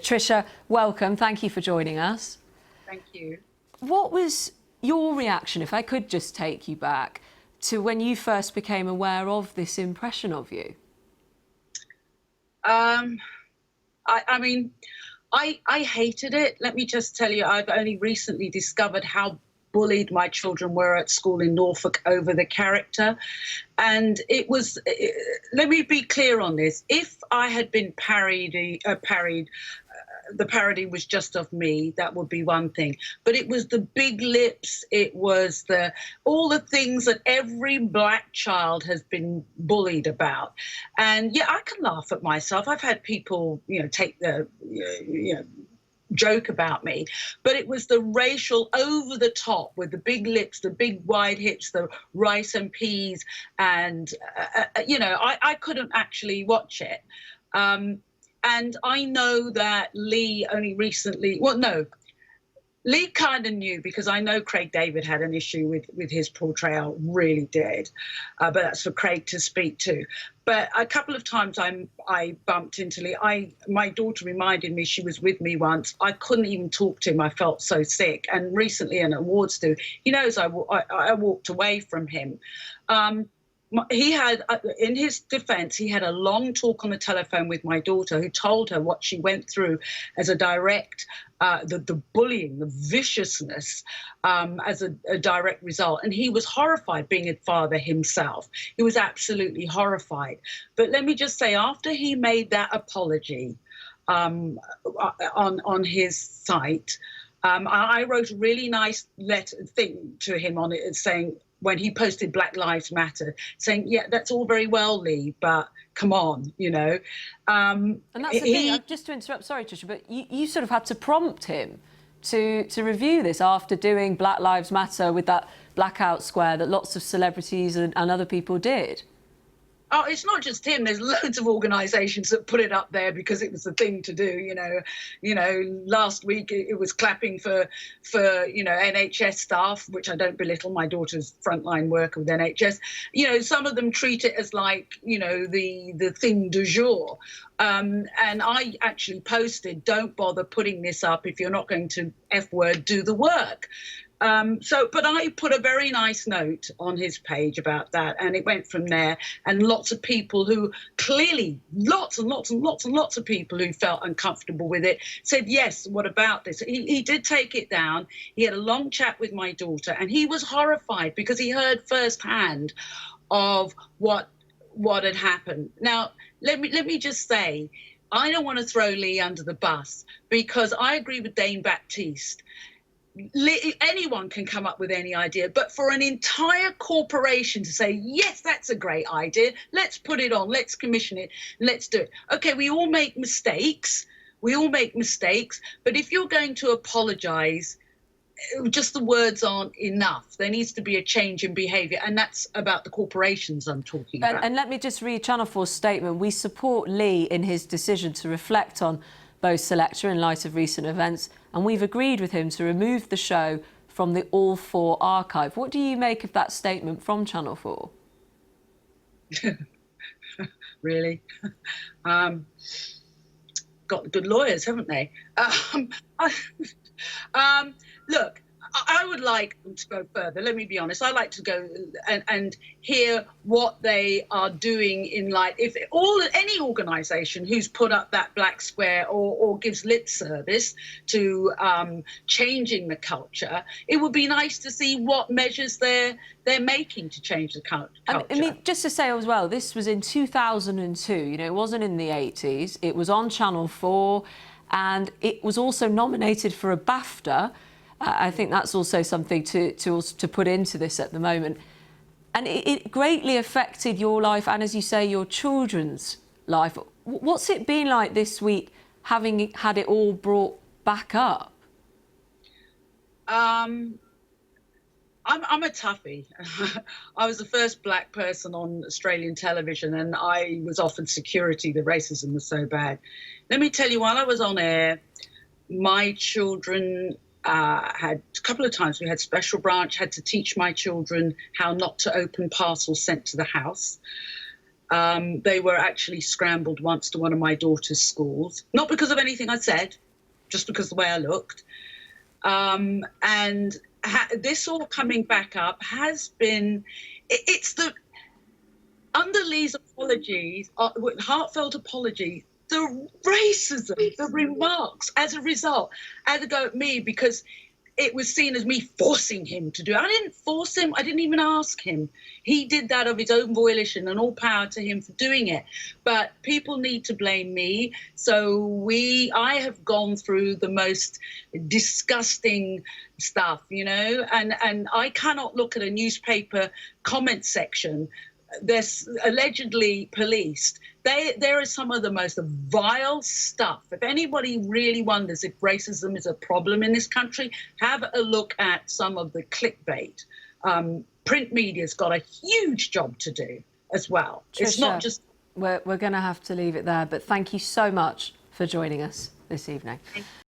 Trisha, welcome. Thank you for joining us. Thank you. What was your reaction, if I could just take you back, to when you first became aware of this impression of you? I mean, I hated it. Let me just tell you, I've only recently discovered how bullied my children were at school in Norfolk over the character. And it was, let me be clear on this. If I had been parried, the parody was just of me, that would be one thing. But it was the big lips, it was all the things that every black child has been bullied about. And yeah, I can laugh at myself. I've had people, take the, joke about me, but it was the racial over the top with the big lips, the big wide hips, the rice and peas, and I couldn't actually watch it. And I know that Leigh only recently, Leigh kind of knew, because I know Craig David had an issue with his portrayal, really did. But that's for Craig to speak to. But a couple of times I bumped into Leigh. My daughter reminded me, she was with me once. I couldn't even talk to him. I felt so sick. And recently in awards do, he knows I walked away from him. He had, in his defense, he had a long talk on the telephone with my daughter, who told her what she went through as a direct, the bullying, the viciousness as a direct result. And he was horrified, being a father himself. He was absolutely horrified. But let me just say, after he made that apology on his site, I wrote a really nice thing to him on it, saying, when he posted Black Lives Matter, saying, yeah, that's all very well, Leigh, but come on, And that's the thing, just to interrupt, sorry, Trisha, but you sort of had to prompt him to review this after doing Black Lives Matter with that blackout square that lots of celebrities and other people did. Oh, it's not just him. There's loads of organisations that put it up there because it was the thing to do. Last week it was clapping for NHS staff, which I don't belittle. My daughter's frontline worker with NHS. Some of them treat it as like the thing du jour. And I actually posted, don't bother putting this up if you're not going to F-word, do the work. But I put a very nice note on his page about that, and it went from there. And lots of people who clearly, lots of people who felt uncomfortable with it said, yes, what about this? He did take it down. He had a long chat with my daughter, and he was horrified because he heard firsthand of what had happened. Now, let me just say, I don't want to throw Leigh under the bus, because I agree with Dane Baptiste. Anyone can come up with any idea, but for an entire corporation to say, yes, that's a great idea, let's put it on, let's commission it, let's do it. Okay, we all make mistakes, but if you're going to apologize, just the words aren't enough. There needs to be a change in behaviour, and that's about the corporations I'm talking about. And let me just read Channel 4's statement. We support Leigh in his decision to reflect on Bo Selecta in light of recent events, and we've agreed with him to remove the show from the All 4 archive. What do you make of that statement from Channel 4? Really? Got good lawyers, haven't they? Look, I would like to go further. Let me be honest. I like to go and hear what they are doing in light. If any organisation who's put up that black square or gives lip service to changing the culture, it would be nice to see what measures they're making to change the culture. I mean, just to say as well, this was in 2002. It wasn't in the 80s. It was on Channel 4, and it was also nominated for a BAFTA. I think that's also something to put into this at the moment. And it greatly affected your life and, as you say, your children's life. What's it been like this week, having had it all brought back up? I'm a toughie. I was the first black person on Australian television, and I was offered security. The racism was so bad. Let me tell you, while I was on air, my children had a couple of times we had special branch, had to teach my children how not to open parcels sent to the house. They were actually scrambled once to one of my daughter's schools, not because of anything I said, just because of the way I looked. And this all coming back up has been, it's the, under Leigh's apologies, heartfelt apology, the racism, the remarks as a result, had to go at me because it was seen as me forcing him to do it. I didn't force him. I didn't even ask him. He did that of his own volition, and all power to him for doing it. But people need to blame me. So I have gone through the most disgusting stuff, you know, and I cannot look at a newspaper comment section that's allegedly policed. There is some of the most vile stuff. If anybody really wonders if racism is a problem in this country, have a look at some of the clickbait. Print media's got a huge job to do as well. Trisha, it's not just... We're going to have to leave it there, but thank you so much for joining us this evening.